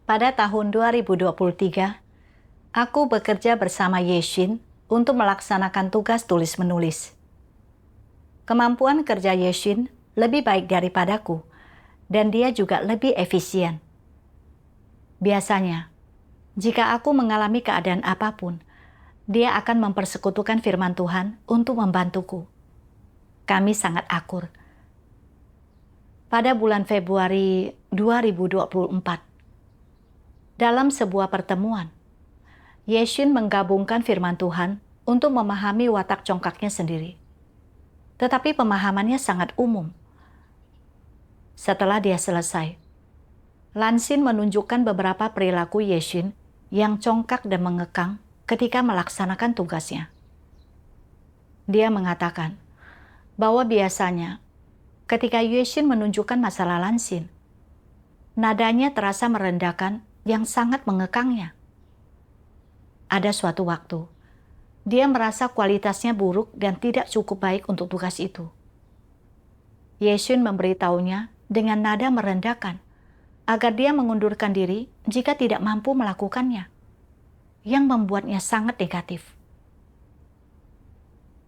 Pada tahun 2023, aku bekerja bersama Yeshin untuk melaksanakan tugas tulis-menulis. Kemampuan kerja Yeshin lebih baik daripadaku, dan dia juga lebih efisien. Biasanya, jika aku mengalami keadaan apapun, dia akan mempersekutukan firman Tuhan untuk membantuku. Kami sangat akur. Pada bulan Februari 2024, dalam sebuah pertemuan, Yeshin menggabungkan firman Tuhan untuk memahami watak congkaknya sendiri. Tetapi pemahamannya sangat umum. Setelah dia selesai, Lansin menunjukkan beberapa perilaku Yeshin yang congkak dan mengekang ketika melaksanakan tugasnya. Dia mengatakan bahwa biasanya ketika Yeshin menunjukkan masalah Lansin, nadanya terasa merendahkan yang sangat mengekangnya. Ada suatu waktu, dia merasa kualitasnya buruk dan tidak cukup baik untuk tugas itu. Yeshin memberitahunya dengan nada merendahkan agar dia mengundurkan diri jika tidak mampu melakukannya, yang membuatnya sangat negatif.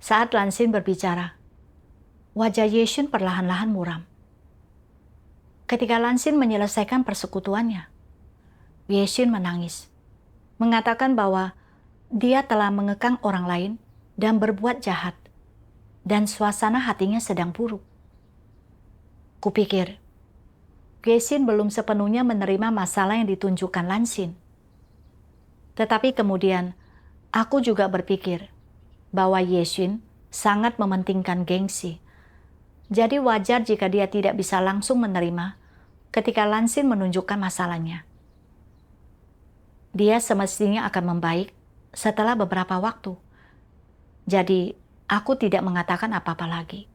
Saat Lansin berbicara, wajah Yeshin perlahan-lahan muram. Ketika Lansin menyelesaikan persekutuannya, Yeshin menangis, mengatakan bahwa dia telah mengekang orang lain dan berbuat jahat, dan suasana hatinya sedang buruk. Kupikir, Yeshin belum sepenuhnya menerima masalah yang ditunjukkan Lansin. Tetapi kemudian, aku juga berpikir bahwa Yeshin sangat mementingkan gengsi. Jadi wajar jika dia tidak bisa langsung menerima ketika Lansin menunjukkan masalahnya. Dia semestinya akan membaik setelah beberapa waktu. Jadi, aku tidak mengatakan apa-apa lagi.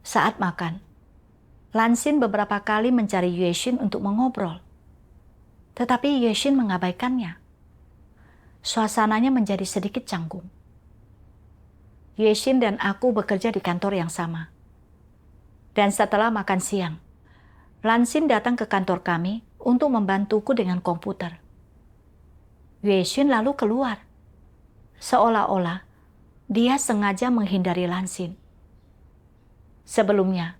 Saat makan, Lansin beberapa kali mencari Yeshin untuk mengobrol. Tetapi Yeshin mengabaikannya. Suasananya menjadi sedikit canggung. Yeshin dan aku bekerja di kantor yang sama. Dan setelah makan siang, Lansin datang ke kantor kami untuk membantuku dengan komputer. Yeshin lalu keluar. Seolah-olah dia sengaja menghindari Lansin. Sebelumnya,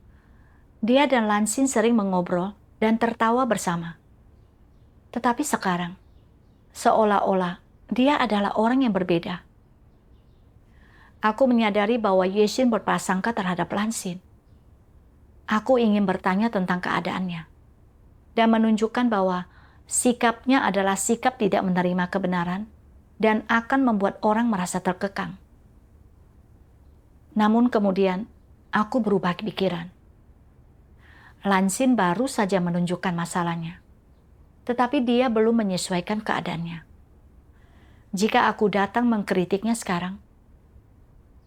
dia dan Lansin sering mengobrol dan tertawa bersama. Tetapi sekarang, seolah-olah dia adalah orang yang berbeda. Aku menyadari bahwa Yeshin berprasangka terhadap Lansin. Aku ingin bertanya tentang keadaannya dan menunjukkan bahwa sikapnya adalah sikap tidak menerima kebenaran dan akan membuat orang merasa terkekang. Namun kemudian, aku berubah pikiran. Lansin baru saja menunjukkan masalahnya, tetapi dia belum menyesuaikan keadaannya. Jika aku datang mengkritiknya sekarang,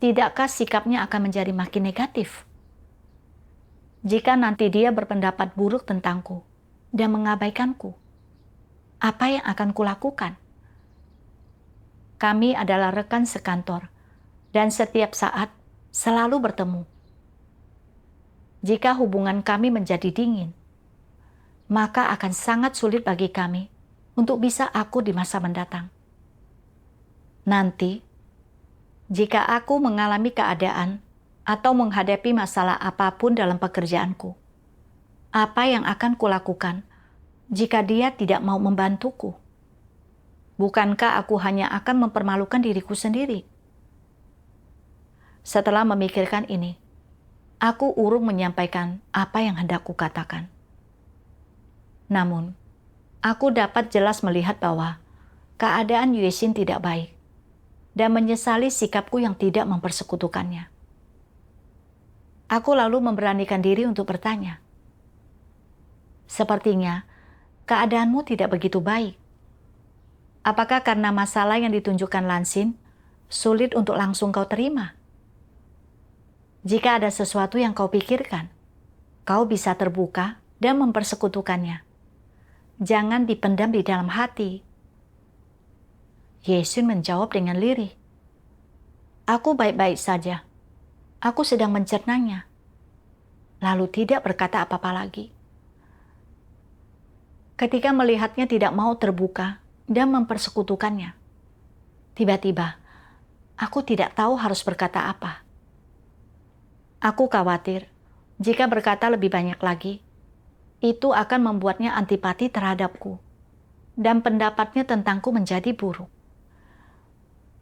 tidakkah sikapnya akan menjadi makin negatif? Jika nanti dia berpendapat buruk tentangku dan mengabaikanku, apa yang akan kulakukan? Kami adalah rekan sekantor dan setiap saat selalu bertemu. Jika hubungan kami menjadi dingin, maka akan sangat sulit bagi kami untuk bisa akur di masa mendatang. Nanti, jika aku mengalami keadaan atau menghadapi masalah apapun dalam pekerjaanku, apa yang akan kulakukan jika dia tidak mau membantuku? Bukankah aku hanya akan mempermalukan diriku sendiri? Setelah memikirkan ini, aku urung menyampaikan apa yang hendak kukatakan. Namun, aku dapat jelas melihat bahwa keadaan Yeshin tidak baik dan menyesali sikapku yang tidak mempersekutukannya. Aku lalu memberanikan diri untuk bertanya, "Sepertinya keadaanmu tidak begitu baik. Apakah karena masalah yang ditunjukkan Lansin sulit untuk langsung kau terima? Jika ada sesuatu yang kau pikirkan, kau bisa terbuka dan mempersekutukannya. Jangan dipendam di dalam hati." Yeshin menjawab dengan lirih, "Aku baik-baik saja. Aku sedang mencernanya." Lalu tidak berkata apa-apa lagi. ketika melihatnya tidak mau terbuka dan mempersekutukannya. Tiba-tiba, aku tidak tahu harus berkata apa. Aku khawatir jika berkata lebih banyak lagi, itu akan membuatnya antipati terhadapku dan pendapatnya tentangku menjadi buruk.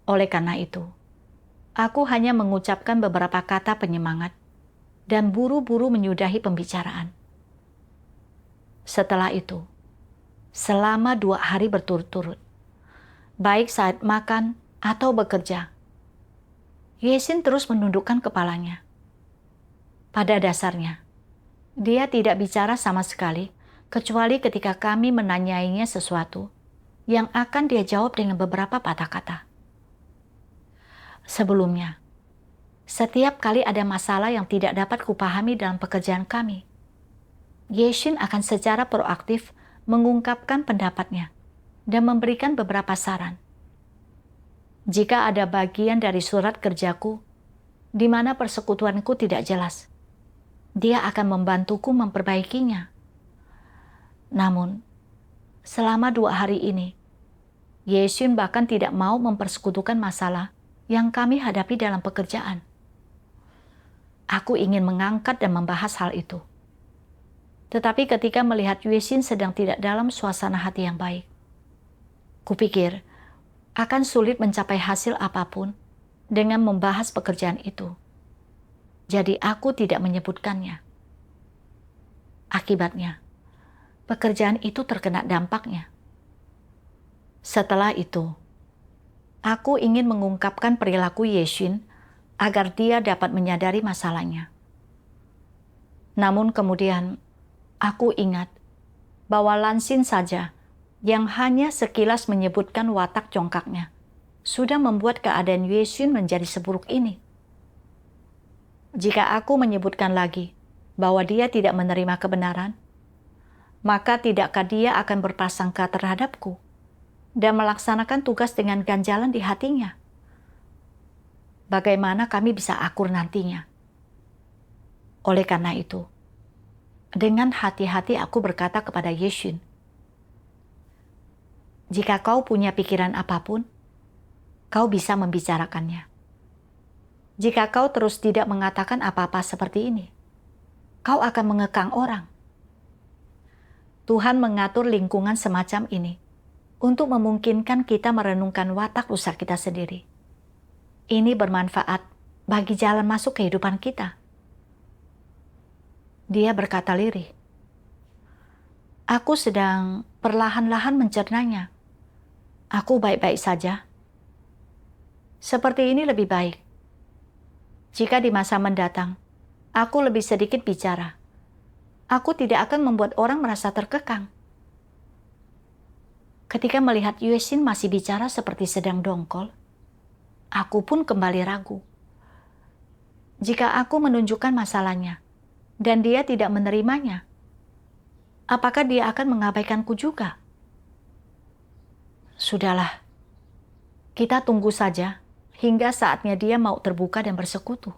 Oleh karena itu, aku hanya mengucapkan beberapa kata penyemangat dan buru-buru menyudahi pembicaraan. Setelah itu, selama 2 hari berturut-turut, baik saat makan atau bekerja, Yesin terus menundukkan kepalanya. Pada dasarnya, dia tidak bicara sama sekali, kecuali ketika kami menanyainya sesuatu yang akan dia jawab dengan beberapa patah kata. Sebelumnya, setiap kali ada masalah yang tidak dapat kupahami dalam pekerjaan kami, Yesin akan secara proaktif mengungkapkan pendapatnya dan memberikan beberapa saran. Jika ada bagian dari surat kerjaku di mana persekutuanku tidak jelas, dia akan membantuku memperbaikinya. Namun, selama 2 hari ini, Yesin bahkan tidak mau mempersekutukan masalah yang kami hadapi dalam pekerjaan. Aku ingin mengangkat dan membahas hal itu. Tetapi ketika melihat Yesin sedang tidak dalam suasana hati yang baik, kupikir akan sulit mencapai hasil apapun dengan membahas pekerjaan itu. Jadi aku tidak menyebutkannya. Akibatnya, pekerjaan itu terkena dampaknya. Setelah itu, aku ingin mengungkapkan perilaku Yesin agar dia dapat menyadari masalahnya. Namun kemudian, aku ingat bahwa Lansin saja yang hanya sekilas menyebutkan watak congkaknya sudah membuat keadaan Yesin menjadi seburuk ini. Jika aku menyebutkan lagi bahwa dia tidak menerima kebenaran, maka tidakkah dia akan berprasangka terhadapku dan melaksanakan tugas dengan ganjalan di hatinya? Bagaimana kami bisa akur nantinya? Oleh karena itu, dengan hati-hati aku berkata kepada Yesin, jika kau punya pikiran apapun, kau bisa membicarakannya. Jika kau terus tidak mengatakan apa-apa seperti ini, kau akan mengekang orang. Tuhan mengatur lingkungan semacam ini untuk memungkinkan kita merenungkan watak rusak kita sendiri. Ini bermanfaat bagi jalan masuk kehidupan kita. Dia berkata lirih, aku sedang perlahan-lahan mencernanya. Aku baik-baik saja. Seperti ini lebih baik. Jika di masa mendatang, aku lebih sedikit bicara, aku tidak akan membuat orang merasa terkekang. Ketika melihat Yesin masih bicara seperti sedang dongkol, aku pun kembali ragu. Jika aku menunjukkan masalahnya, dan dia tidak menerimanya, apakah dia akan mengabaikanku juga? Sudahlah, kita tunggu saja hingga saatnya dia mau terbuka dan bersekutu.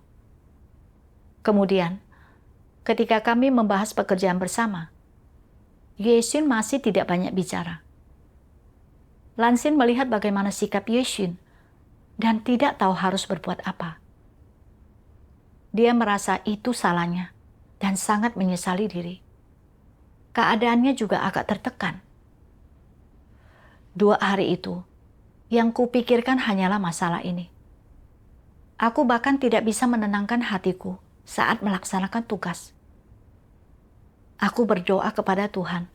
Kemudian, ketika kami membahas pekerjaan bersama, Yesin masih tidak banyak bicara. Lansin melihat bagaimana sikap Yesin dan tidak tahu harus berbuat apa. Dia merasa itu salahnya dan sangat menyesali diri. Keadaannya juga agak tertekan. 2 hari itu, yang kupikirkan hanyalah masalah ini. Aku bahkan tidak bisa menenangkan hatiku saat melaksanakan tugas. Aku berdoa kepada Tuhan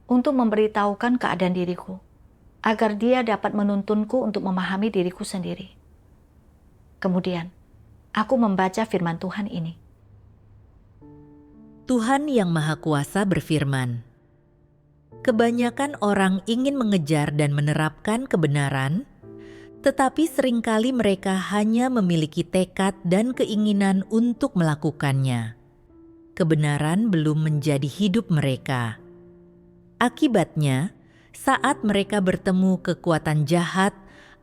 untuk memberitahukan keadaan diriku, agar Dia dapat menuntunku untuk memahami diriku sendiri. Kemudian, aku membaca firman Tuhan ini. Tuhan Yang Maha Kuasa berfirman, kebanyakan orang ingin mengejar dan menerapkan kebenaran, tetapi seringkali mereka hanya memiliki tekad dan keinginan untuk melakukannya. Kebenaran belum menjadi hidup mereka. Akibatnya, saat mereka bertemu kekuatan jahat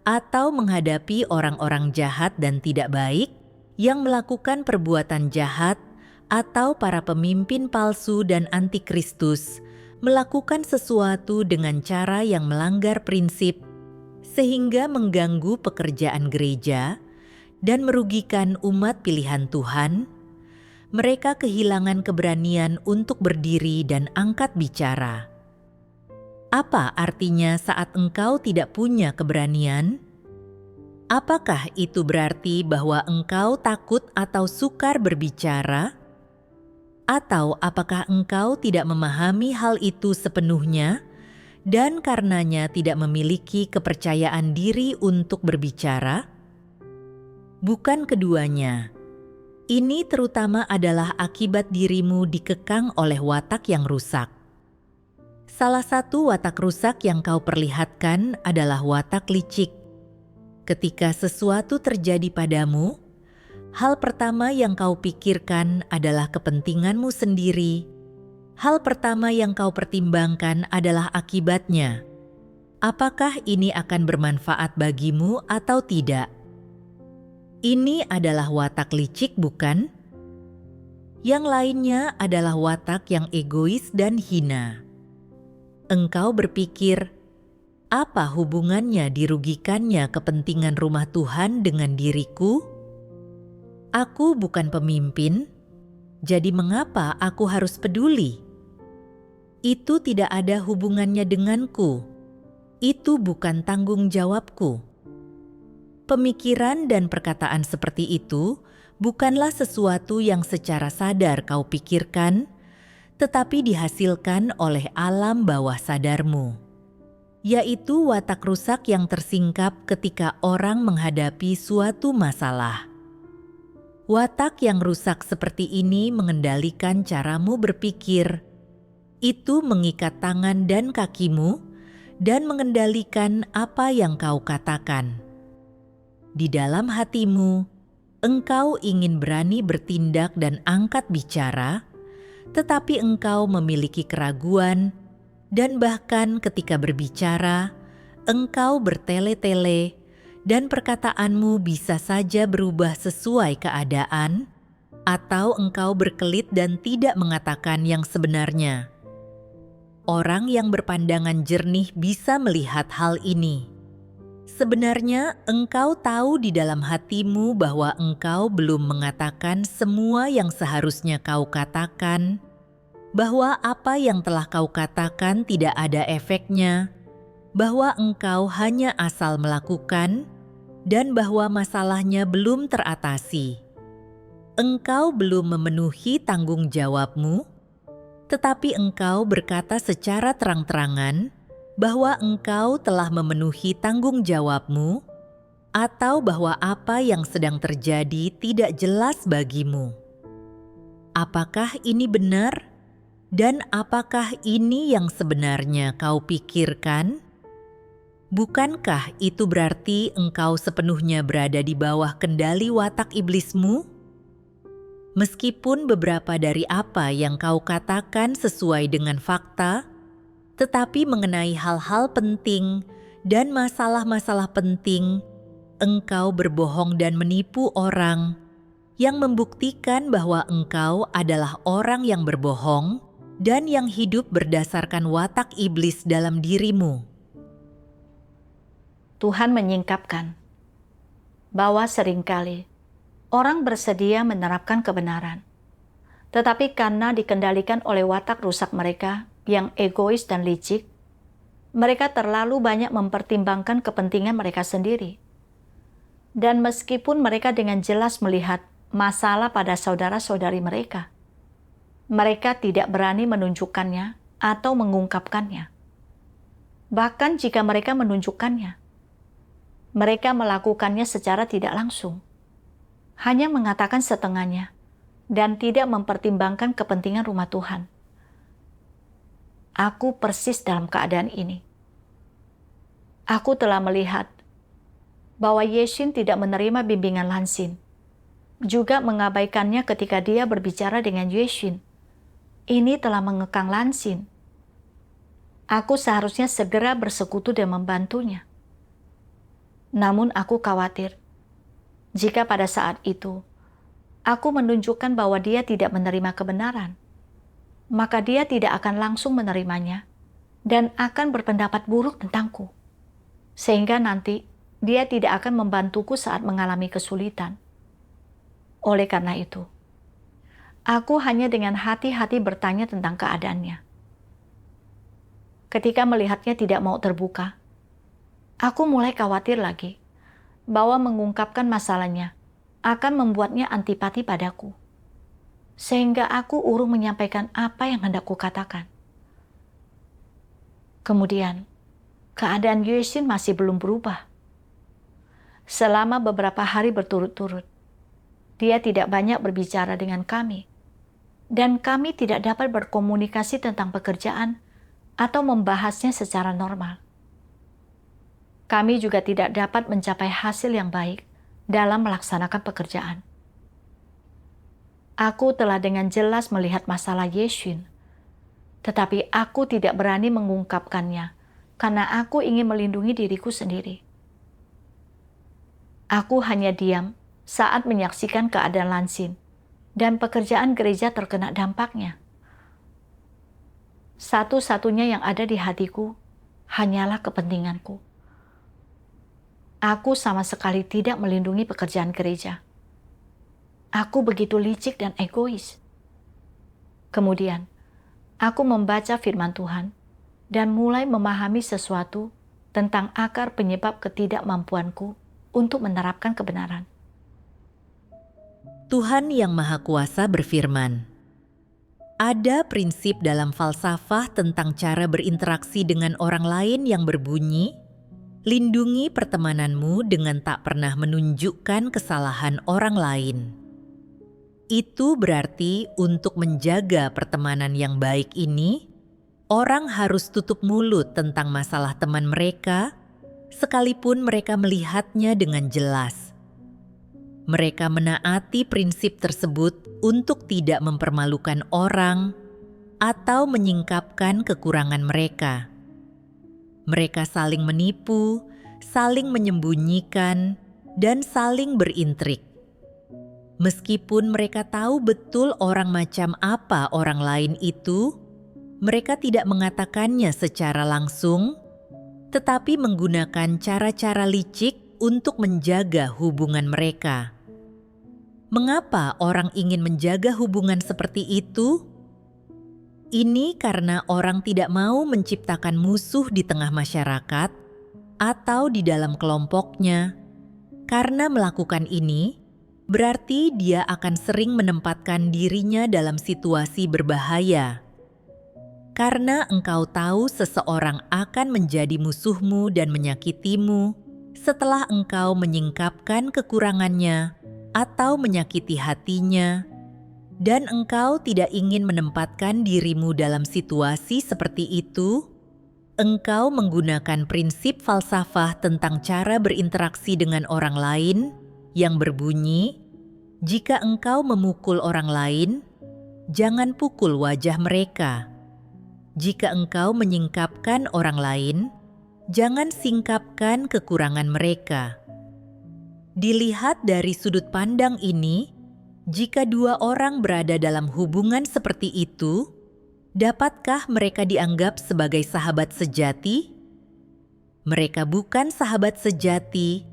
atau menghadapi orang-orang jahat dan tidak baik yang melakukan perbuatan jahat atau para pemimpin palsu dan antikristus, melakukan sesuatu dengan cara yang melanggar prinsip, sehingga mengganggu pekerjaan gereja dan merugikan umat pilihan Tuhan, mereka kehilangan keberanian untuk berdiri dan angkat bicara. Apa artinya saat engkau tidak punya keberanian? Apakah itu berarti bahwa engkau takut atau sukar berbicara? Atau apakah engkau tidak memahami hal itu sepenuhnya dan karenanya tidak memiliki kepercayaan diri untuk berbicara? Bukan keduanya. Ini terutama adalah akibat dirimu dikekang oleh watak yang rusak. Salah satu watak rusak yang kau perlihatkan adalah watak licik. Ketika sesuatu terjadi padamu, hal pertama yang kau pikirkan adalah kepentinganmu sendiri. Hal pertama yang kau pertimbangkan adalah akibatnya. Apakah ini akan bermanfaat bagimu atau tidak? Ini adalah watak licik, bukan? Yang lainnya adalah watak yang egois dan hina. Engkau berpikir, apa hubungannya dirugikannya kepentingan rumah Tuhan dengan diriku? Aku bukan pemimpin, jadi mengapa aku harus peduli? Itu tidak ada hubungannya denganku. Itu bukan tanggung jawabku. Pemikiran dan perkataan seperti itu bukanlah sesuatu yang secara sadar kau pikirkan, tetapi dihasilkan oleh alam bawah sadarmu, yaitu watak rusak yang tersingkap ketika orang menghadapi suatu masalah. Watak yang rusak seperti ini mengendalikan caramu berpikir. Itu mengikat tangan dan kakimu dan mengendalikan apa yang kau katakan. Di dalam hatimu, engkau ingin berani bertindak dan angkat bicara, tetapi engkau memiliki keraguan, dan bahkan ketika berbicara, engkau bertele-tele, dan perkataanmu bisa saja berubah sesuai keadaan, atau engkau berkelit dan tidak mengatakan yang sebenarnya. Orang yang berpandangan jernih bisa melihat hal ini. Sebenarnya engkau tahu di dalam hatimu bahwa engkau belum mengatakan semua yang seharusnya kau katakan, bahwa apa yang telah kau katakan tidak ada efeknya, bahwa engkau hanya asal melakukan, dan bahwa masalahnya belum teratasi. Engkau belum memenuhi tanggung jawabmu, tetapi engkau berkata secara terang-terangan bahwa engkau telah memenuhi tanggung jawabmu, atau bahwa apa yang sedang terjadi tidak jelas bagimu. Apakah ini benar? Dan apakah ini yang sebenarnya kau pikirkan? Bukankah itu berarti engkau sepenuhnya berada di bawah kendali watak iblismu? Meskipun beberapa dari apa yang kau katakan sesuai dengan fakta, tetapi mengenai hal-hal penting dan masalah-masalah penting, engkau berbohong dan menipu orang, yang membuktikan bahwa engkau adalah orang yang berbohong dan yang hidup berdasarkan watak iblis dalam dirimu. Tuhan menyingkapkan bahwa seringkali orang bersedia menerapkan kebenaran, tetapi karena dikendalikan oleh watak rusak mereka yang egois dan licik, mereka terlalu banyak mempertimbangkan kepentingan mereka sendiri. Dan meskipun mereka dengan jelas melihat masalah pada saudara-saudari mereka, mereka tidak berani menunjukkannya atau mengungkapkannya. Bahkan jika mereka menunjukkannya, mereka melakukannya secara tidak langsung, hanya mengatakan setengahnya, dan tidak mempertimbangkan kepentingan rumah Tuhan. Aku persis dalam keadaan ini. Aku telah melihat bahwa Yeshin tidak menerima bimbingan Lansin, juga mengabaikannya ketika dia berbicara dengan Yeshin. Ini telah mengekang Lansin. Aku seharusnya segera bersekutu dan membantunya. Namun aku khawatir, jika pada saat itu aku menunjukkan bahwa dia tidak menerima kebenaran, maka dia tidak akan langsung menerimanya dan akan berpendapat buruk tentangku. Sehingga nanti dia tidak akan membantuku saat mengalami kesulitan. Oleh karena itu, aku hanya dengan hati-hati bertanya tentang keadaannya. Ketika melihatnya tidak mau terbuka, aku mulai khawatir lagi bahwa mengungkapkan masalahnya akan membuatnya antipati padaku. Sehingga aku urung menyampaikan apa yang hendak kukatakan. Kemudian, keadaan Yusin masih belum berubah. Selama beberapa hari berturut-turut, dia tidak banyak berbicara dengan kami, dan kami tidak dapat berkomunikasi tentang pekerjaan atau membahasnya secara normal. Kami juga tidak dapat mencapai hasil yang baik dalam melaksanakan pekerjaan. Aku telah dengan jelas melihat masalah Yeshun, tetapi aku tidak berani mengungkapkannya karena aku ingin melindungi diriku sendiri. Aku hanya diam saat menyaksikan keadaan Lansin dan pekerjaan gereja terkena dampaknya. Satu-satunya yang ada di hatiku hanyalah kepentinganku. Aku sama sekali tidak melindungi pekerjaan gereja. Aku begitu licik dan egois. Kemudian, aku membaca firman Tuhan dan mulai memahami sesuatu tentang akar penyebab ketidakmampuanku untuk menerapkan kebenaran. Tuhan Yang Maha Kuasa berfirman, ada prinsip dalam falsafah tentang cara berinteraksi dengan orang lain yang berbunyi, lindungi pertemananmu dengan tak pernah menunjukkan kesalahan orang lain. Itu berarti untuk menjaga pertemanan yang baik ini, orang harus tutup mulut tentang masalah teman mereka, sekalipun mereka melihatnya dengan jelas. Mereka menaati prinsip tersebut untuk tidak mempermalukan orang atau menyingkapkan kekurangan mereka. Mereka saling menipu, saling menyembunyikan, dan saling berintrik. Meskipun mereka tahu betul orang macam apa orang lain itu, mereka tidak mengatakannya secara langsung, tetapi menggunakan cara-cara licik untuk menjaga hubungan mereka. Mengapa orang ingin menjaga hubungan seperti itu? Ini karena orang tidak mau menciptakan musuh di tengah masyarakat atau di dalam kelompoknya. Karena melakukan ini, berarti dia akan sering menempatkan dirinya dalam situasi berbahaya. Karena engkau tahu seseorang akan menjadi musuhmu dan menyakitimu setelah engkau menyingkapkan kekurangannya atau menyakiti hatinya, dan engkau tidak ingin menempatkan dirimu dalam situasi seperti itu, engkau menggunakan prinsip falsafah tentang cara berinteraksi dengan orang lain yang berbunyi, jika engkau memukul orang lain, jangan pukul wajah mereka. Jika engkau menyingkapkan orang lain, jangan singkapkan kekurangan mereka. Dilihat dari sudut pandang ini, jika dua orang berada dalam hubungan seperti itu, dapatkah mereka dianggap sebagai sahabat sejati? Mereka bukan sahabat sejati,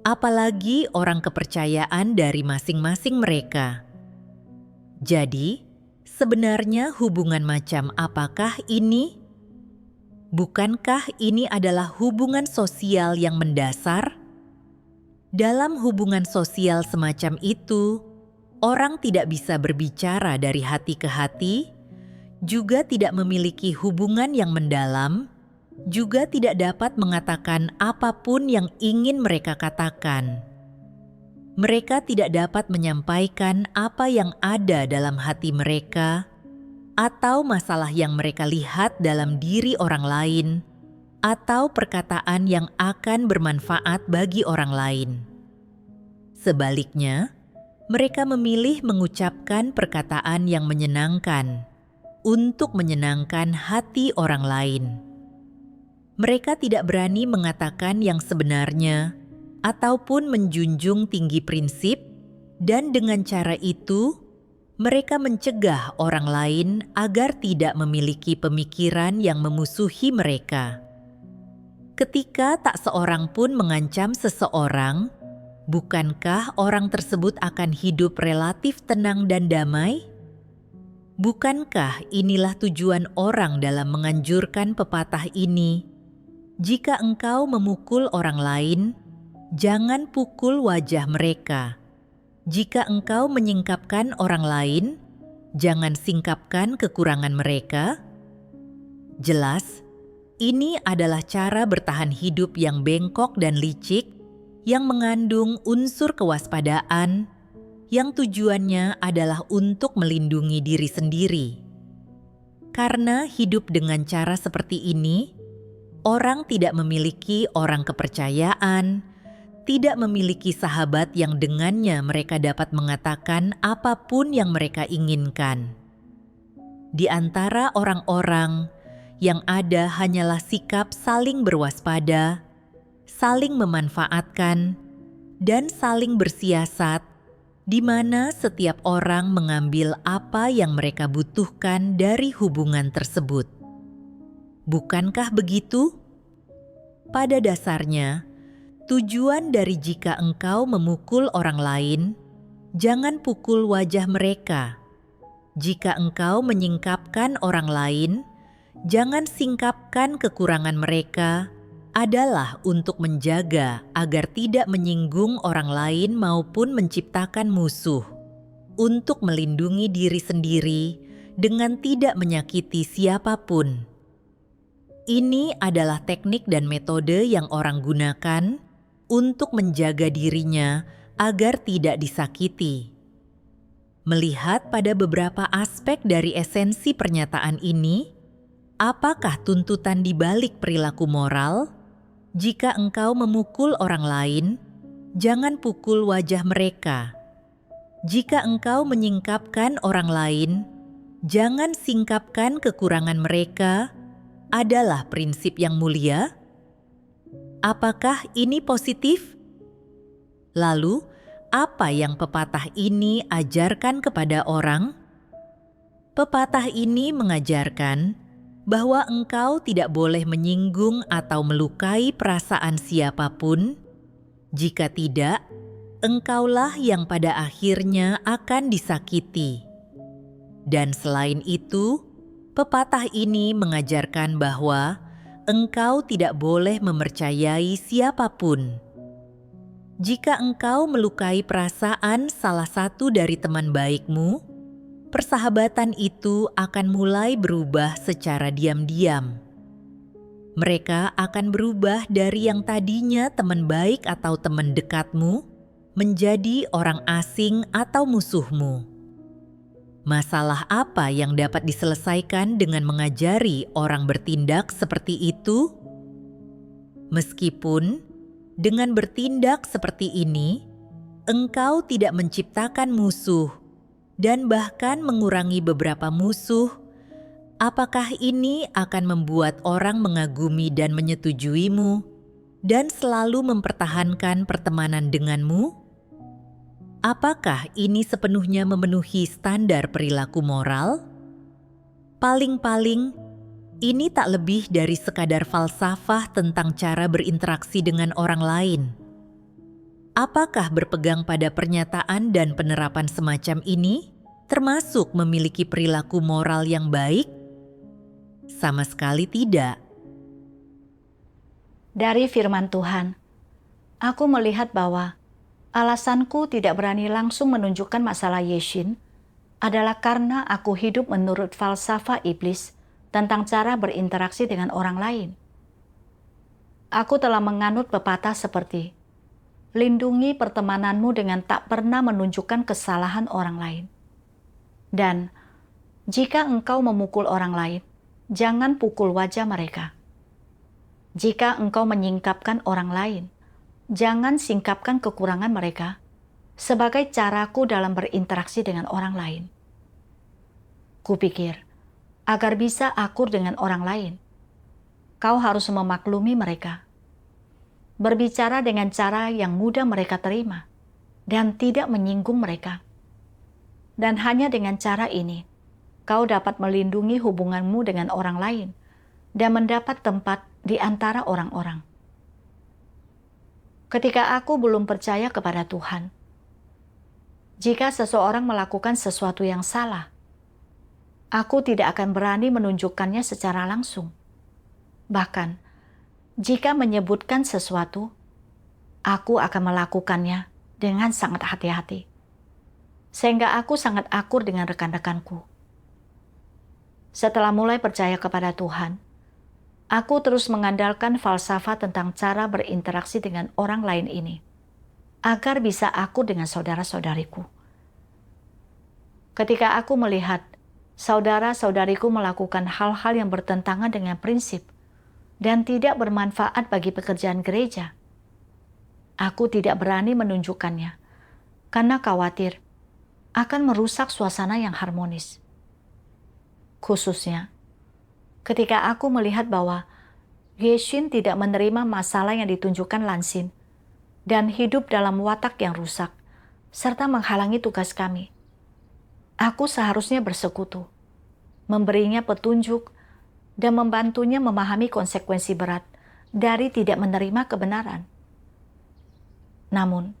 apalagi orang kepercayaan dari masing-masing mereka. Jadi, sebenarnya hubungan macam apakah ini? Bukankah ini adalah hubungan sosial yang mendasar? Dalam hubungan sosial semacam itu, orang tidak bisa berbicara dari hati ke hati, juga tidak memiliki hubungan yang mendalam, juga tidak dapat mengatakan apapun yang ingin mereka katakan. Mereka tidak dapat menyampaikan apa yang ada dalam hati mereka, atau masalah yang mereka lihat dalam diri orang lain, atau perkataan yang akan bermanfaat bagi orang lain. Sebaliknya, mereka memilih mengucapkan perkataan yang menyenangkan untuk menyenangkan hati orang lain. Mereka tidak berani mengatakan yang sebenarnya ataupun menjunjung tinggi prinsip, dan dengan cara itu, Mereka mencegah orang lain agar tidak memiliki pemikiran yang memusuhi mereka. Ketika tak seorang pun mengancam seseorang, bukankah orang tersebut akan hidup relatif tenang dan damai? Bukankah inilah tujuan orang dalam menganjurkan pepatah ini? Jika engkau memukul orang lain, jangan pukul wajah mereka. Jika engkau menyingkapkan orang lain, jangan singkapkan kekurangan mereka. Jelas, ini adalah cara bertahan hidup yang bengkok dan licik, yang mengandung unsur kewaspadaan, yang tujuannya adalah untuk melindungi diri sendiri. Karena hidup dengan cara seperti ini, orang tidak memiliki orang kepercayaan, tidak memiliki sahabat yang dengannya mereka dapat mengatakan apapun yang mereka inginkan. Di antara orang-orang yang ada hanyalah sikap saling berwaspada, saling memanfaatkan, dan saling bersiasat, di mana setiap orang mengambil apa yang mereka butuhkan dari hubungan tersebut. Bukankah begitu? Pada dasarnya, tujuan dari jika engkau memukul orang lain, jangan pukul wajah mereka. Jika engkau menyingkapkan orang lain, jangan singkapkan kekurangan mereka, adalah untuk menjaga agar tidak menyinggung orang lain maupun menciptakan musuh, untuk melindungi diri sendiri dengan tidak menyakiti siapapun. Ini adalah teknik dan metode yang orang gunakan untuk menjaga dirinya agar tidak disakiti. Melihat pada beberapa aspek dari esensi pernyataan ini, apakah tuntutan di balik perilaku moral? Jika engkau memukul orang lain, jangan pukul wajah mereka. Jika engkau menyingkapkan orang lain, jangan singkapkan kekurangan mereka, adalah prinsip yang mulia? Apakah ini positif? Lalu, apa yang pepatah ini ajarkan kepada orang? Pepatah ini mengajarkan bahwa engkau tidak boleh menyinggung atau melukai perasaan siapapun. Jika tidak, engkaulah yang pada akhirnya akan disakiti. Dan selain itu, pepatah ini mengajarkan bahwa engkau tidak boleh mempercayai siapapun. Jika engkau melukai perasaan salah satu dari teman baikmu, persahabatan itu akan mulai berubah secara diam-diam. Mereka akan berubah dari yang tadinya teman baik atau teman dekatmu menjadi orang asing atau musuhmu. Masalah apa yang dapat diselesaikan dengan mengajari orang bertindak seperti itu? Meskipun dengan bertindak seperti ini, engkau tidak menciptakan musuh dan bahkan mengurangi beberapa musuh, apakah ini akan membuat orang mengagumi dan menyetujuimu dan selalu mempertahankan pertemanan denganmu? Apakah ini sepenuhnya memenuhi standar perilaku moral? Paling-paling, ini tak lebih dari sekadar falsafah tentang cara berinteraksi dengan orang lain. Apakah berpegang pada pernyataan dan penerapan semacam ini termasuk memiliki perilaku moral yang baik? Sama sekali tidak. Dari firman Tuhan, aku melihat bahwa alasanku tidak berani langsung menunjukkan masalah Yeshin adalah karena aku hidup menurut falsafah iblis tentang cara berinteraksi dengan orang lain. Aku telah menganut pepatah seperti, lindungi pertemananmu dengan tak pernah menunjukkan kesalahan orang lain. Dan jika engkau memukul orang lain, jangan pukul wajah mereka. Jika engkau menyingkapkan orang lain, jangan singkapkan kekurangan mereka sebagai caraku dalam berinteraksi dengan orang lain. Kupikir, agar bisa akur dengan orang lain, kau harus memaklumi mereka. Berbicara dengan cara yang mudah mereka terima dan tidak menyinggung mereka. Dan hanya dengan cara ini, kau dapat melindungi hubunganmu dengan orang lain dan mendapat tempat di antara orang-orang. Ketika aku belum percaya kepada Tuhan, jika seseorang melakukan sesuatu yang salah, aku tidak akan berani menunjukkannya secara langsung. Bahkan, jika menyebutkan sesuatu, aku akan melakukannya dengan sangat hati-hati. Sehingga aku sangat akur dengan rekan-rekanku. Setelah mulai percaya kepada Tuhan, aku terus mengandalkan falsafah tentang cara berinteraksi dengan orang lain ini, agar bisa akur dengan saudara-saudariku. Ketika aku melihat saudara-saudariku melakukan hal-hal yang bertentangan dengan prinsip dan tidak bermanfaat bagi pekerjaan gereja, aku tidak berani menunjukkannya karena khawatir akan merusak suasana yang harmonis. Khususnya, ketika aku melihat bahwa Yeshin tidak menerima masalah yang ditunjukkan Lansin dan hidup dalam watak yang rusak, serta menghalangi tugas kami. Aku seharusnya bersekutu, memberinya petunjuk, dan membantunya memahami konsekuensi berat dari tidak menerima kebenaran. Namun,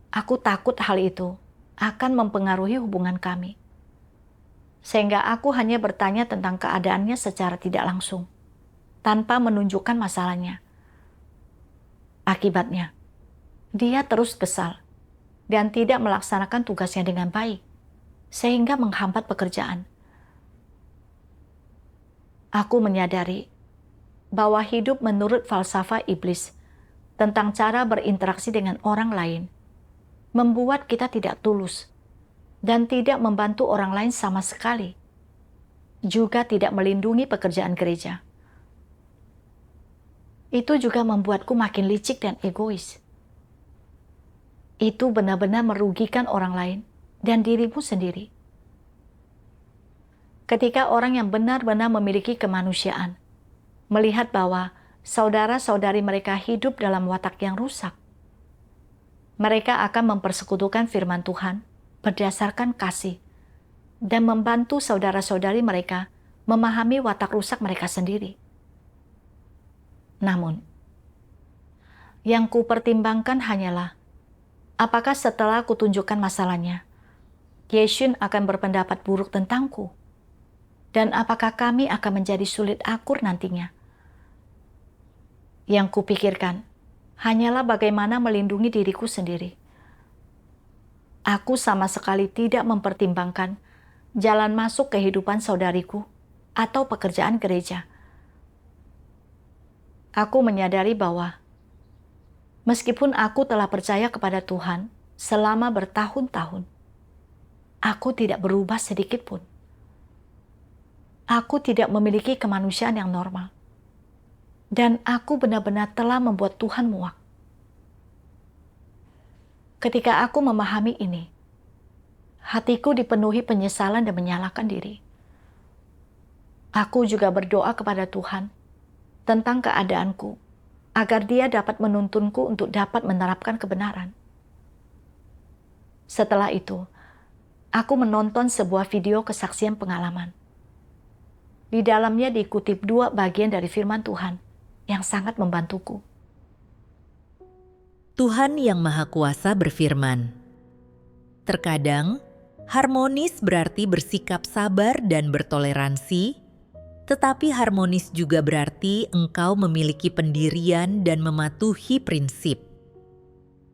aku takut hal itu akan mempengaruhi hubungan kami. Sehingga aku hanya bertanya tentang keadaannya secara tidak langsung, tanpa menunjukkan masalahnya. Akibatnya, dia terus kesal dan tidak melaksanakan tugasnya dengan baik, sehingga menghambat pekerjaan. Aku menyadari bahwa hidup menurut falsafah iblis tentang cara berinteraksi dengan orang lain membuat kita tidak tulus dan tidak membantu orang lain sama sekali, juga tidak melindungi pekerjaan gereja. Itu juga membuatku makin licik dan egois. Itu benar-benar merugikan orang lain dan dirimu sendiri. Ketika orang yang benar-benar memiliki kemanusiaan melihat bahwa saudara-saudari mereka hidup dalam watak yang rusak, mereka akan mempersekutukan firman Tuhan berdasarkan kasih dan membantu saudara-saudari mereka memahami watak rusak mereka sendiri. Namun, yang kupertimbangkan hanyalah apakah setelah kutunjukkan masalahnya, Yeshin akan berpendapat buruk tentangku, dan apakah kami akan menjadi sulit akur nantinya. Yang kupikirkan hanyalah bagaimana melindungi diriku sendiri. Aku sama sekali tidak mempertimbangkan jalan masuk kehidupan saudariku atau pekerjaan gereja. Aku menyadari bahwa meskipun aku telah percaya kepada Tuhan selama bertahun-tahun, aku tidak berubah sedikit pun. Aku tidak memiliki kemanusiaan yang normal. Dan aku benar-benar telah membuat Tuhan muak. Ketika aku memahami ini, hatiku dipenuhi penyesalan dan menyalahkan diri. Aku juga berdoa kepada Tuhan tentang keadaanku, agar Dia dapat menuntunku untuk dapat menerapkan kebenaran. Setelah itu, aku menonton sebuah video kesaksian pengalaman. Di dalamnya dikutip 2 bagian dari firman Tuhan yang sangat membantuku. Tuhan Yang Maha Kuasa berfirman, "Terkadang, harmonis berarti bersikap sabar dan bertoleransi, tetapi harmonis juga berarti engkau memiliki pendirian dan mematuhi prinsip.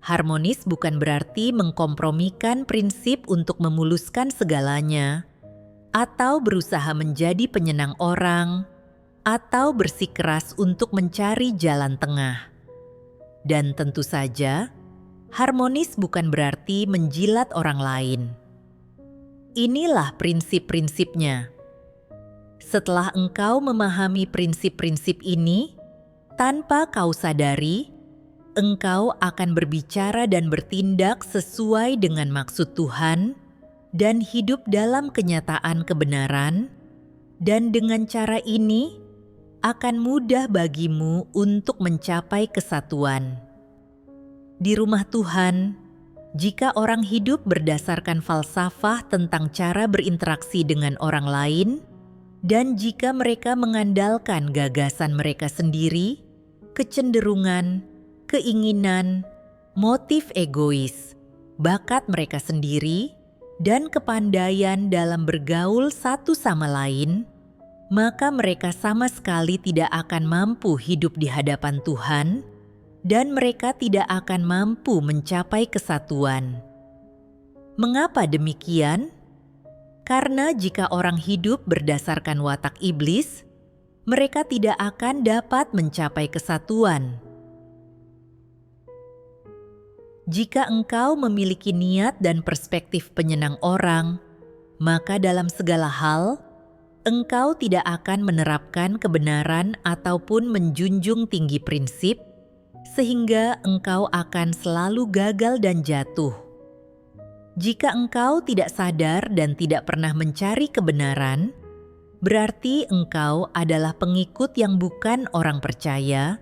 Harmonis bukan berarti mengkompromikan prinsip untuk memuluskan segalanya, atau berusaha menjadi penyenang orang, atau bersikeras untuk mencari jalan tengah. Dan tentu saja, harmonis bukan berarti menjilat orang lain. Inilah prinsip-prinsipnya. Setelah engkau memahami prinsip-prinsip ini, tanpa kau sadari, engkau akan berbicara dan bertindak sesuai dengan maksud Tuhan dan hidup dalam kenyataan kebenaran, dan dengan cara ini akan mudah bagimu untuk mencapai kesatuan. Di rumah Tuhan, Jika orang hidup berdasarkan falsafah tentang cara berinteraksi dengan orang lain, dan jika mereka mengandalkan gagasan mereka sendiri, kecenderungan, keinginan, motif egois, bakat mereka sendiri, dan kepandaian dalam bergaul satu sama lain, maka mereka sama sekali tidak akan mampu hidup di hadapan Tuhan, dan mereka tidak akan mampu mencapai kesatuan. Mengapa demikian? Karena jika orang hidup berdasarkan watak iblis, mereka tidak akan dapat mencapai kesatuan. Jika engkau memiliki niat dan perspektif penyenang orang, maka dalam segala hal, engkau tidak akan menerapkan kebenaran ataupun menjunjung tinggi prinsip, sehingga engkau akan selalu gagal dan jatuh. Jika engkau tidak sadar dan tidak pernah mencari kebenaran, berarti engkau adalah pengikut yang bukan orang percaya,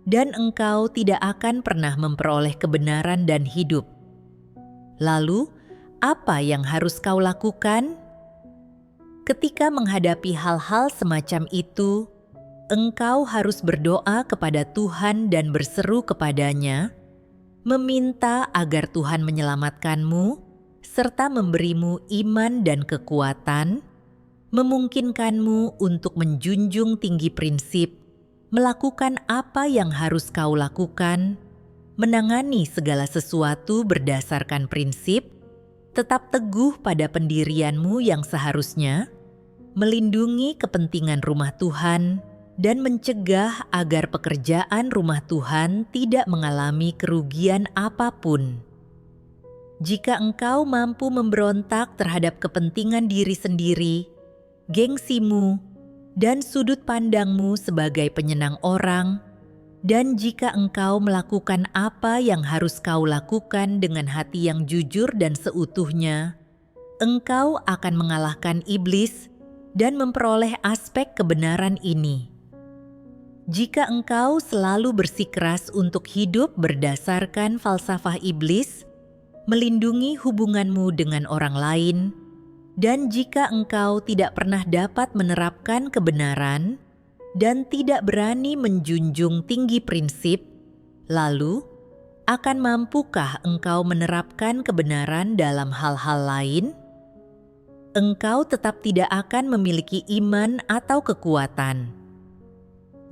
dan engkau tidak akan pernah memperoleh kebenaran dan hidup. Lalu, apa yang harus kau lakukan? Ketika menghadapi hal-hal semacam itu, engkau harus berdoa kepada Tuhan dan berseru kepadanya, meminta agar Tuhan menyelamatkanmu, serta memberimu iman dan kekuatan, memungkinkanmu untuk menjunjung tinggi prinsip, melakukan apa yang harus kau lakukan, menangani segala sesuatu berdasarkan prinsip, tetap teguh pada pendirianmu yang seharusnya, melindungi kepentingan rumah Tuhan, dan mencegah agar pekerjaan rumah Tuhan tidak mengalami kerugian apapun. Jika engkau mampu memberontak terhadap kepentingan diri sendiri, gengsimu, dan sudut pandangmu sebagai penyenang orang, dan jika engkau melakukan apa yang harus kau lakukan dengan hati yang jujur dan seutuhnya, engkau akan mengalahkan iblis dan memperoleh aspek kebenaran ini. Jika engkau selalu bersikeras untuk hidup berdasarkan falsafah iblis, melindungi hubunganmu dengan orang lain, dan jika engkau tidak pernah dapat menerapkan kebenaran dan tidak berani menjunjung tinggi prinsip, lalu akan mampukah engkau menerapkan kebenaran dalam hal-hal lain? Engkau tetap tidak akan memiliki iman atau kekuatan.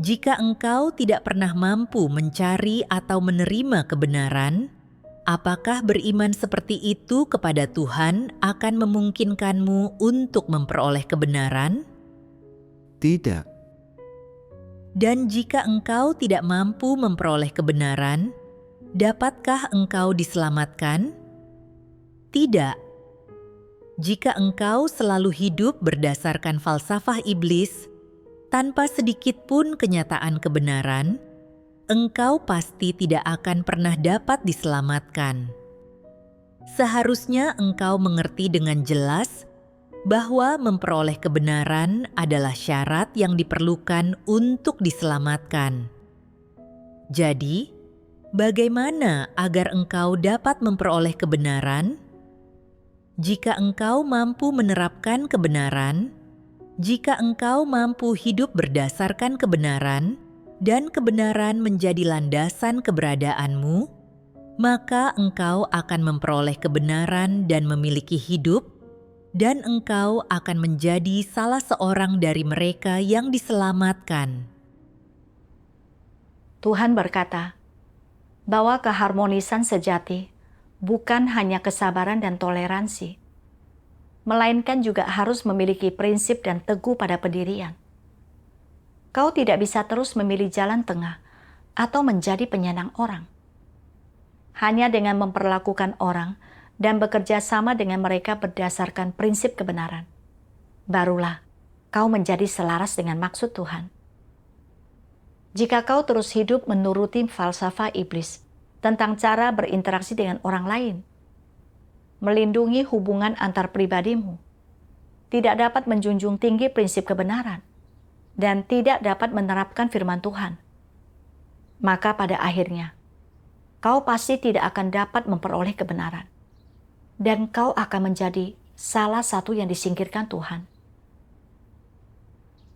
Jika engkau tidak pernah mampu mencari atau menerima kebenaran, apakah beriman seperti itu kepada Tuhan akan memungkinkanmu untuk memperoleh kebenaran? Tidak. Dan jika engkau tidak mampu memperoleh kebenaran, dapatkah engkau diselamatkan? Tidak. Jika engkau selalu hidup berdasarkan falsafah iblis, tanpa sedikit pun kenyataan kebenaran, engkau pasti tidak akan pernah dapat diselamatkan. Seharusnya engkau mengerti dengan jelas bahwa memperoleh kebenaran adalah syarat yang diperlukan untuk diselamatkan. Jadi, bagaimana agar engkau dapat memperoleh kebenaran? Jika engkau mampu menerapkan kebenaran, jika engkau mampu hidup berdasarkan kebenaran, dan kebenaran menjadi landasan keberadaanmu, maka engkau akan memperoleh kebenaran dan memiliki hidup, dan engkau akan menjadi salah seorang dari mereka yang diselamatkan. Tuhan berkata bahwa keharmonisan sejati bukan hanya kesabaran dan toleransi, melainkan juga harus memiliki prinsip dan teguh pada pendirian. Kau tidak bisa terus memilih jalan tengah atau menjadi penyenang orang. Hanya dengan memperlakukan orang dan bekerja sama dengan mereka berdasarkan prinsip kebenaran, barulah kau menjadi selaras dengan maksud Tuhan. Jika kau terus hidup menuruti falsafah iblis tentang cara berinteraksi dengan orang lain, melindungi hubungan antar pribadimu, tidak dapat menjunjung tinggi prinsip kebenaran, dan tidak dapat menerapkan firman Tuhan, maka pada akhirnya kau pasti tidak akan dapat memperoleh kebenaran. Dan kau akan menjadi salah satu yang disingkirkan Tuhan.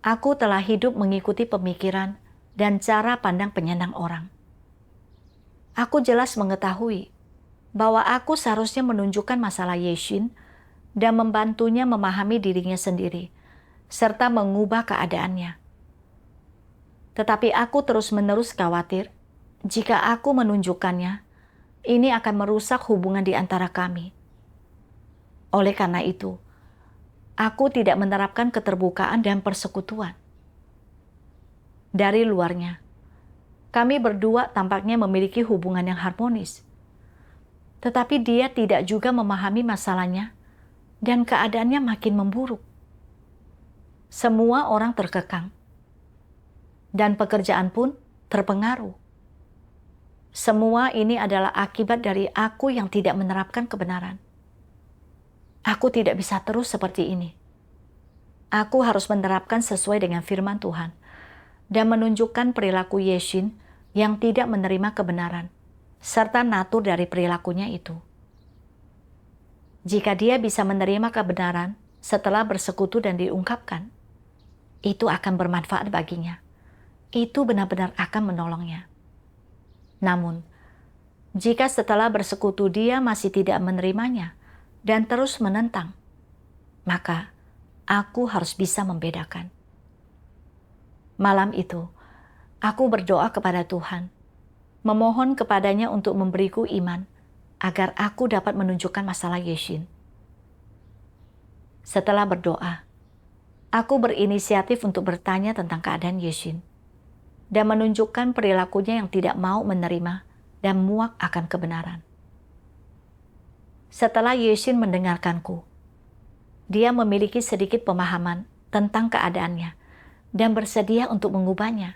Aku telah hidup mengikuti pemikiran dan cara pandang penyenang orang. Aku jelas mengetahui bahwa aku seharusnya menunjukkan masalah Yeshin dan membantunya memahami dirinya sendiri, serta mengubah keadaannya. Tetapi aku terus-menerus khawatir jika aku menunjukkannya, ini akan merusak hubungan di antara kami. Oleh karena itu, aku tidak menerapkan keterbukaan dan persekutuan. Dari luarnya, kami berdua tampaknya memiliki hubungan yang harmonis. Tetapi dia tidak juga memahami masalahnya dan keadaannya makin memburuk. Semua orang terkekang dan pekerjaan pun terpengaruh. Semua ini adalah akibat dari aku yang tidak menerapkan kebenaran. Aku tidak bisa terus seperti ini. Aku harus menerapkan sesuai dengan firman Tuhan dan menunjukkan perilaku Yeshin yang tidak menerima kebenaran, serta natur dari perilakunya itu. Jika dia bisa menerima kebenaran setelah bersekutu dan diungkapkan, itu akan bermanfaat baginya. Itu benar-benar akan menolongnya. Namun, jika setelah bersekutu dia masih tidak menerimanya dan terus menentang, maka aku harus bisa membedakan. Malam itu, aku berdoa kepada Tuhan, memohon kepadanya untuk memberiku iman agar aku dapat menunjukkan masalah Yeshin. Setelah berdoa, aku berinisiatif untuk bertanya tentang keadaan Yeshin dan menunjukkan perilakunya yang tidak mau menerima dan muak akan kebenaran. Setelah Yeshin mendengarkanku, dia memiliki sedikit pemahaman tentang keadaannya dan bersedia untuk mengubahnya.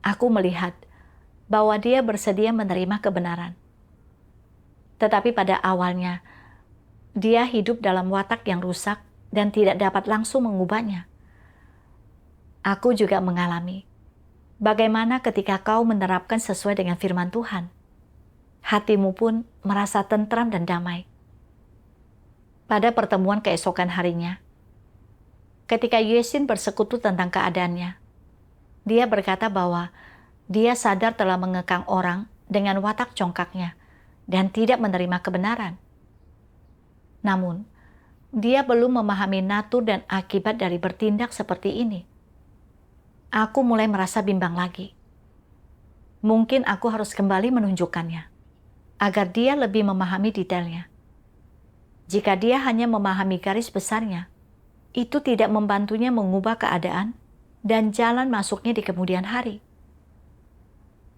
Aku melihat bahwa dia bersedia menerima kebenaran. Tetapi pada awalnya, dia hidup dalam watak yang rusak dan tidak dapat langsung mengubahnya. Aku juga mengalami bagaimana ketika kau menerapkan sesuai dengan firman Tuhan, hatimu pun merasa tentram dan damai. Pada pertemuan keesokan harinya, ketika Yeshin bersekutu tentang keadaannya, dia berkata bahwa dia sadar telah mengekang orang dengan watak congkaknya dan tidak menerima kebenaran. Namun, dia belum memahami natur dan akibat dari bertindak seperti ini. Aku mulai merasa bimbang lagi. Mungkin aku harus kembali menunjukkannya, agar dia lebih memahami detailnya. Jika dia hanya memahami garis besarnya, itu tidak membantunya mengubah keadaan dan jalan masuknya di kemudian hari.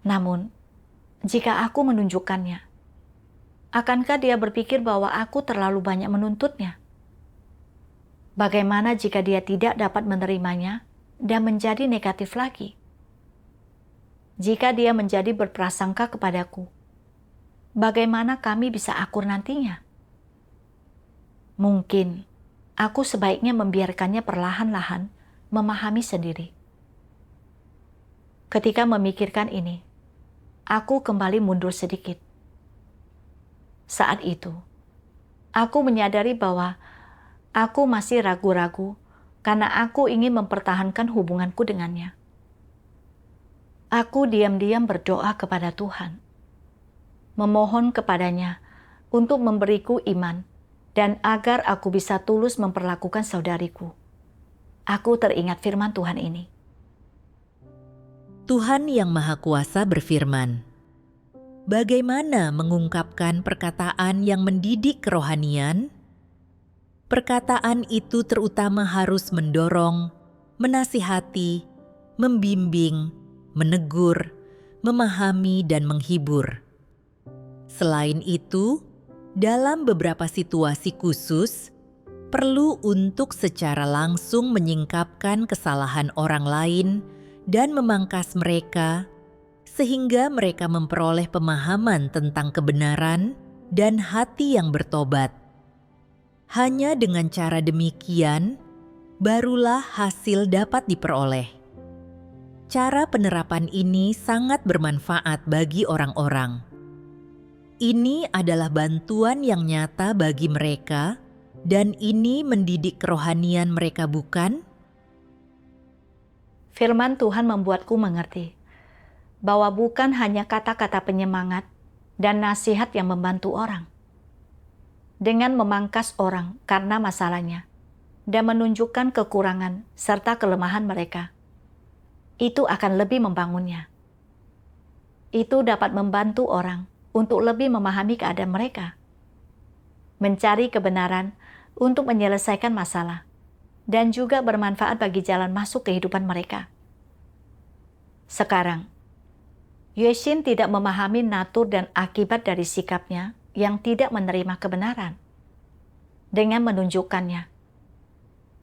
Namun, jika aku menunjukkannya, akankah dia berpikir bahwa aku terlalu banyak menuntutnya? Bagaimana jika dia tidak dapat menerimanya dan menjadi negatif lagi? Jika dia menjadi berprasangka kepadaku, bagaimana kami bisa akur nantinya? Mungkin aku sebaiknya membiarkannya perlahan-lahan memahami sendiri. Ketika memikirkan ini, aku kembali mundur sedikit. Saat itu, aku menyadari bahwa aku masih ragu-ragu karena aku ingin mempertahankan hubunganku dengannya. Aku diam-diam berdoa kepada Tuhan, memohon kepadanya untuk memberiku iman dan agar aku bisa tulus memperlakukan saudariku. Aku teringat firman Tuhan ini. Tuhan Yang Maha Kuasa berfirman, bagaimana mengungkapkan perkataan yang mendidik kerohanian? Perkataan itu terutama harus mendorong, menasihati, membimbing, menegur, memahami, dan menghibur. Selain itu, dalam beberapa situasi khusus, perlu untuk secara langsung menyingkapkan kesalahan orang lain dan memangkas mereka, sehingga mereka memperoleh pemahaman tentang kebenaran dan hati yang bertobat. Hanya dengan cara demikian, barulah hasil dapat diperoleh. cara penerapan ini sangat bermanfaat bagi orang-orang. Ini adalah bantuan yang nyata bagi mereka, dan ini mendidik kerohanian mereka, bukan? Firman Tuhan membuatku mengerti bahwa bukan hanya kata-kata penyemangat dan nasihat yang membantu orang. Dengan memangkas orang karena masalahnya dan menunjukkan kekurangan serta kelemahan mereka, itu akan lebih membangunnya. Itu dapat membantu orang untuk lebih memahami keadaan mereka, mencari kebenaran untuk menyelesaikan masalah, dan juga bermanfaat bagi jalan masuk kehidupan mereka. Sekarang, Yeshin tidak memahami natur dan akibat dari sikapnya yang tidak menerima kebenaran. Dengan menunjukkannya,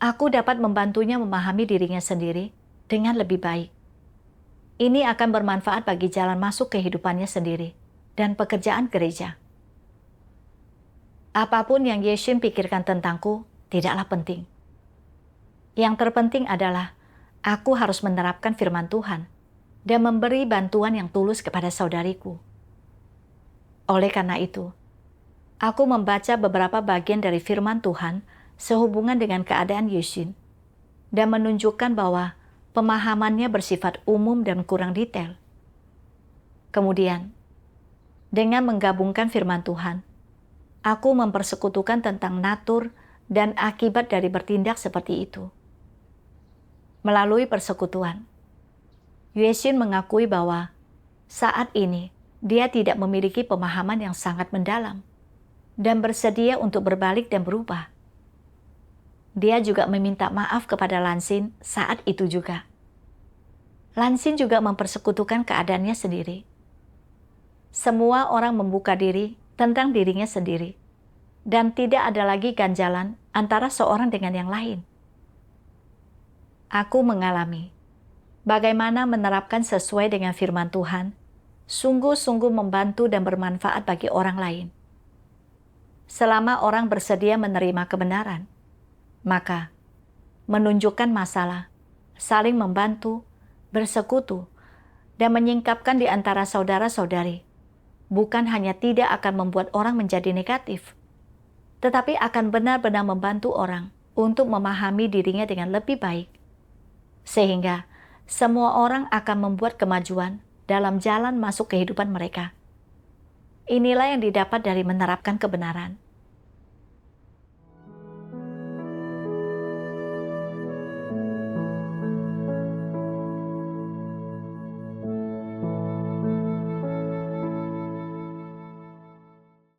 aku dapat membantunya memahami dirinya sendiri dengan lebih baik. Ini akan bermanfaat bagi jalan masuk kehidupannya sendiri dan pekerjaan gereja. Apapun yang Yeshin pikirkan tentangku tidaklah penting. Yang terpenting adalah aku harus menerapkan firman Tuhan dan memberi bantuan yang tulus kepada saudariku. Oleh karena itu, aku membaca beberapa bagian dari firman Tuhan sehubungan dengan keadaan Yeshin dan menunjukkan bahwa pemahamannya bersifat umum dan kurang detail. Kemudian, dengan menggabungkan firman Tuhan, aku mempersekutukan tentang natur dan akibat dari bertindak seperti itu. Melalui persekutuan, Yeshin mengakui bahwa saat ini dia tidak memiliki pemahaman yang sangat mendalam dan bersedia untuk berbalik dan berubah. Dia juga meminta maaf kepada Lansin saat itu juga. Lansin juga mempersekutukan keadaannya sendiri. Semua orang membuka diri tentang dirinya sendiri, dan tidak ada lagi ganjalan antara seorang dengan yang lain. Aku mengalami bagaimana menerapkan sesuai dengan firman Tuhan, sungguh-sungguh membantu dan bermanfaat bagi orang lain. Selama orang bersedia menerima kebenaran, maka menunjukkan masalah, saling membantu, bersekutu, dan menyingkapkan di antara saudara-saudari, bukan hanya tidak akan membuat orang menjadi negatif, tetapi akan benar-benar membantu orang untuk memahami dirinya dengan lebih baik, sehingga semua orang akan membuat kemajuan dalam jalan masuk kehidupan mereka. Inilah yang didapat dari menerapkan kebenaran.